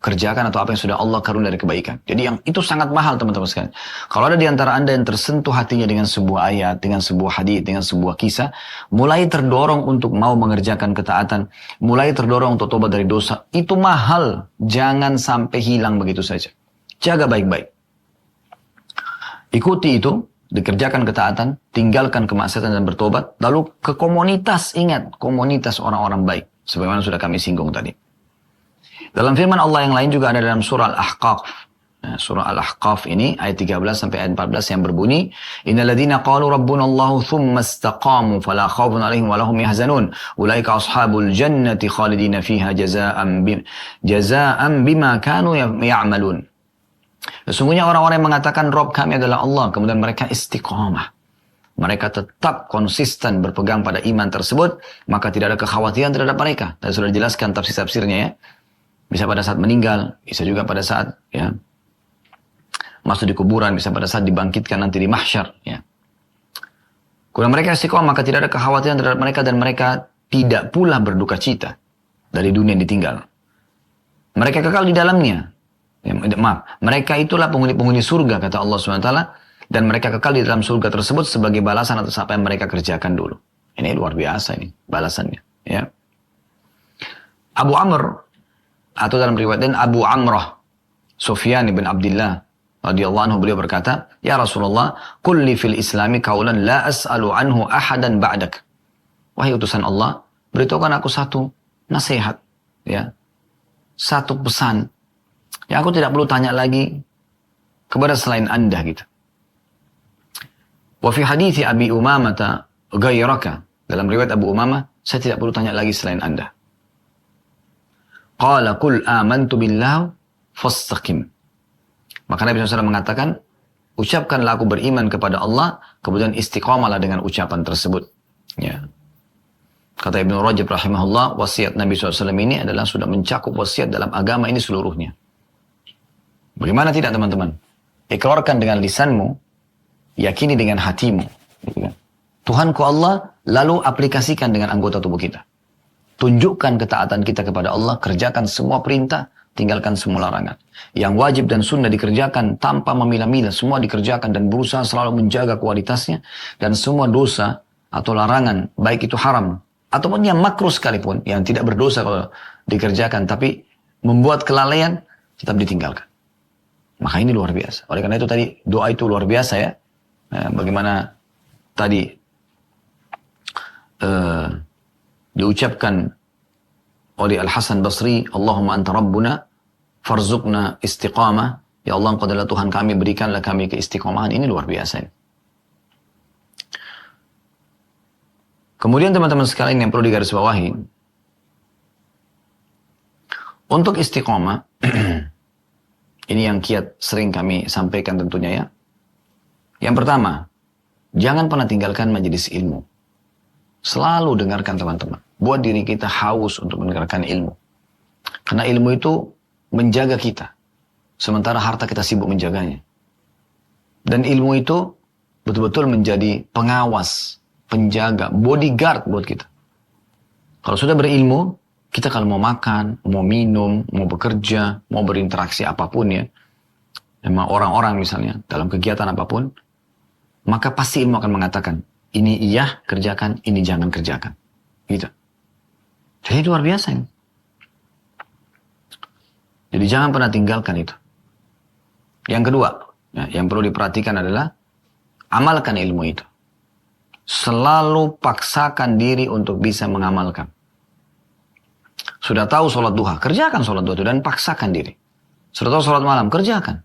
kerjakan atau apa yang sudah Allah karunia dari kebaikan. Jadi yang itu sangat mahal teman-teman sekalian. Kalau ada di antara Anda yang tersentuh hatinya dengan sebuah ayat, dengan sebuah hadis, dengan sebuah kisah, mulai terdorong untuk mau mengerjakan ketaatan, mulai terdorong untuk tobat dari dosa, itu mahal. Jangan sampai hilang begitu saja. Jaga baik-baik. Ikuti itu. Dikerjakan ketaatan, tinggalkan kemaksiatan dan bertobat, lalu ke komunitas, ingat, komunitas orang-orang baik. Sebagaimana sudah kami singgung tadi. Dalam firman Allah yang lain juga ada dalam surah Al-Ahqaf. Nah, surah Al-Ahqaf ini ayat 13 sampai ayat 14 yang berbunyi, Innal ladzina qalu rabbunallahu thumma istaqamu fala khaufun 'alaihim wa lahum yahzanun. Ulaika ashabul jannati khalidina fiha jazaa'an bima kanu ya'malun. Sesungguhnya orang-orang yang mengatakan Rob kami adalah Allah, kemudian mereka istiqamah. Mereka tetap konsisten berpegang pada iman tersebut, maka tidak ada kekhawatiran terhadap mereka. Dan sudah dijelaskan tafsir-tafsirnya ya. Bisa pada saat meninggal, bisa juga pada saat ya masuk di kuburan, bisa pada saat dibangkitkan nanti di mahsyar. Ya. Kalau mereka istiqamah, maka tidak ada kekhawatiran terhadap mereka dan mereka tidak pula berduka cita dari dunia yang ditinggal. Mereka kekal di dalamnya. Ya, mereka itulah penghuni-penghuni surga kata Allah SWT, dan mereka kekal di dalam surga tersebut sebagai balasan atas apa yang mereka kerjakan dulu. Ini luar biasa ini balasannya. Ya. Abu Amr atau dalam riwayat lain Abu Amrah Sufyan bin Abdullah radhiyallahu anhu, beliau berkata, Ya Rasulullah, kulli fil islami qaulan la as'alu anhu ahadan ba'dak. Wahai utusan Allah, beritahukan aku satu nasihat, ya, satu pesan yang aku tidak perlu tanya lagi kepada selain Anda gitu. Wa fi hadithi Abi Umamah ghayraka, dalam riwayat Abu Umamah, saya tidak perlu tanya lagi selain Anda. Qala qul amantu billah fastaqim. Maka Nabi SAW mengatakan, ucapkanlah aku beriman kepada Allah, kemudian istiqamalah dengan ucapan tersebut. Ya. Kata Ibnu Rajab rahimahullah, wasiat Nabi SAW ini adalah sudah mencakup wasiat dalam agama ini seluruhnya. Bagaimana tidak teman-teman? Ikrarkan dengan lisanmu, yakini dengan hatimu. Tuhanku Allah, lalu aplikasikan dengan anggota tubuh kita. Tunjukkan ketaatan kita kepada Allah, kerjakan semua perintah, tinggalkan semua larangan. Yang wajib dan sunnah dikerjakan tanpa memilah-milah, semua dikerjakan dan berusaha selalu menjaga kualitasnya. Dan semua dosa atau larangan, baik itu haram, ataupun yang makruh sekalipun, yang tidak berdosa kalau dikerjakan, tapi membuat kelalaian, tetap ditinggalkan. Maka ini luar biasa. Oleh karena itu tadi doa itu luar biasa ya. Bagaimana tadi diucapkan oleh Al-Hasan Basri, Allahumma anta rabbuna farzuqna istiqamah. Ya Allah, Engkau adalah Tuhan kami, berikanlah kami keistiqamahan. Ini luar biasa. Kemudian teman-teman sekalian yang perlu digarisbawahi, untuk istiqamah ini yang kiat sering kami sampaikan tentunya ya. Yang pertama, jangan pernah tinggalkan majelis ilmu. Selalu dengarkan teman-teman. Buat diri kita haus untuk mendengarkan ilmu. Karena ilmu itu menjaga kita. Sementara harta kita sibuk menjaganya. Dan ilmu itu betul-betul menjadi pengawas, penjaga, bodyguard buat kita. Kalau sudah berilmu, kita kalau mau makan, mau minum, mau bekerja, mau berinteraksi apapun ya, sama orang-orang misalnya, dalam kegiatan apapun, maka pasti ilmu akan mengatakan, ini iya kerjakan, ini jangan kerjakan. Gitu. Jadi luar biasa ini. Jadi jangan pernah tinggalkan itu. Yang kedua, ya, yang perlu diperhatikan adalah, amalkan ilmu itu. Selalu paksakan diri untuk bisa mengamalkan. Sudah tahu sholat duha, kerjakan sholat duha itu dan paksakan diri. Sudah tahu sholat malam, kerjakan.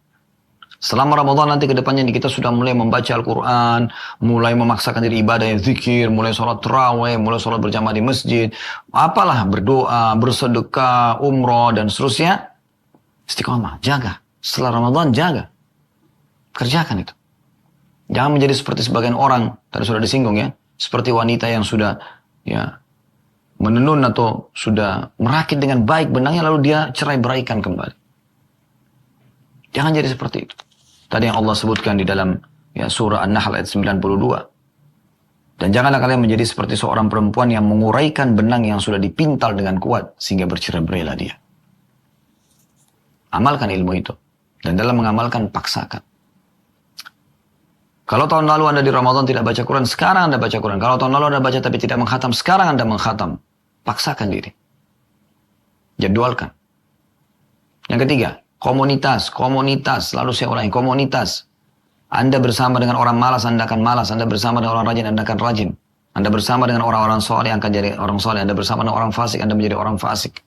Selama Ramadan nanti ke depannya kita sudah mulai membaca Al-Quran, mulai memaksakan diri ibadah yang zikir, mulai sholat tarawih, mulai sholat berjamaah di masjid, apalah berdoa, bersedekah, umroh dan seterusnya. Istiqomah, jaga. Setelah Ramadan jaga. Kerjakan itu. Jangan menjadi seperti sebagian orang, tadi sudah disinggung ya, seperti wanita yang sudah ya menenun atau sudah merakit dengan baik benangnya lalu dia cerai beraikan kembali. Jangan jadi seperti itu. Tadi yang Allah sebutkan di dalam ya, surah An-Nahl ayat 92. Dan janganlah kalian menjadi seperti seorang perempuan yang menguraikan benang yang sudah dipintal dengan kuat sehingga bercerai-berailah dia. Amalkan ilmu itu. Dan dalam mengamalkan, paksakan. Kalau tahun lalu Anda di Ramadan tidak baca Quran, sekarang Anda baca Quran. Kalau tahun lalu Anda baca tapi tidak menghatam, sekarang Anda menghatam. Paksakan diri. Jadwalkan. Yang ketiga, komunitas. Lalu saya ulangi, komunitas. Anda bersama dengan orang malas, Anda akan malas. Anda bersama dengan orang rajin, Anda akan rajin. Anda bersama dengan orang-orang soleh, akan jadi orang soleh. Anda bersama dengan orang fasik, Anda menjadi orang fasik.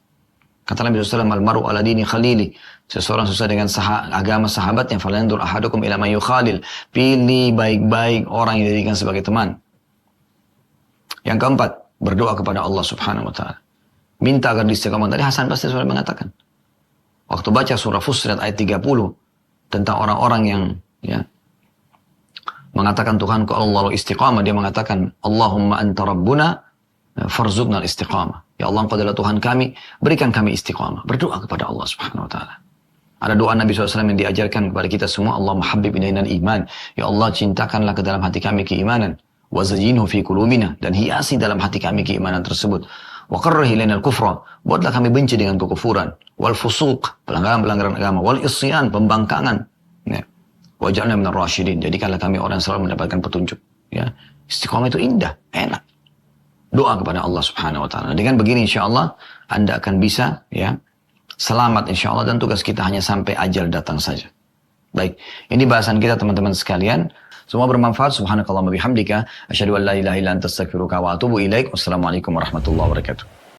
Kata Nabi SAW, Al-maru ala dini khalili. Seseorang susah dengan agama sahabatnya. Falandur ahadukum ila man yukhalil. Pilih baik-baik orang yang dijadikan sebagai teman. Yang keempat, berdoa kepada Allah Subhanahu wa Ta'ala. Minta agar istiqamah. Tadi Hasan Basri sudah mengatakan. Waktu baca surah Fussilat ayat 30 tentang orang-orang yang ya mengatakan Tuhanku Allah istiqamah, dia mengatakan Allahumma anta rabbuna farzuqna istiqamah. Ya Allah, Engkau adalah Tuhan kami, berikan kami istiqamah. Berdoa kepada Allah Subhanahu wa taala. Ada doa Nabi SAW yang diajarkan kepada kita semua, Allahumma habbib ilainal iman. Ya Allah, cintakanlah ke dalam hati kami keimanan. Wa zayyinhu fi qulubina, dan hiasi dalam hati kami keimanan tersebut. Wa qarrih ilainal kufra, buatlah kami benci dengan kekufuran. Wal fusuq, pelanggaran-pelanggaran agama. Wal isyan, pembangkangan. Ya. Wa ja'alna minar rasyidin, jadikanlah kami orang yang selalu mendapatkan petunjuk. Ya. Istiqamah itu indah, enak. Doa kepada Allah Subhanahu wa taala. Dengan begini insyaallah Anda akan bisa ya selamat insyaallah, dan tugas kita hanya sampai ajal datang saja. Baik, ini bahasan kita teman-teman sekalian. Semua bermanfaat. Subhanakallahumma bihamdika asyhadu an la ilaha illa anta astaghfiruka wa atubu ilaik. Wassalamualaikum warahmatullahi wabarakatuh.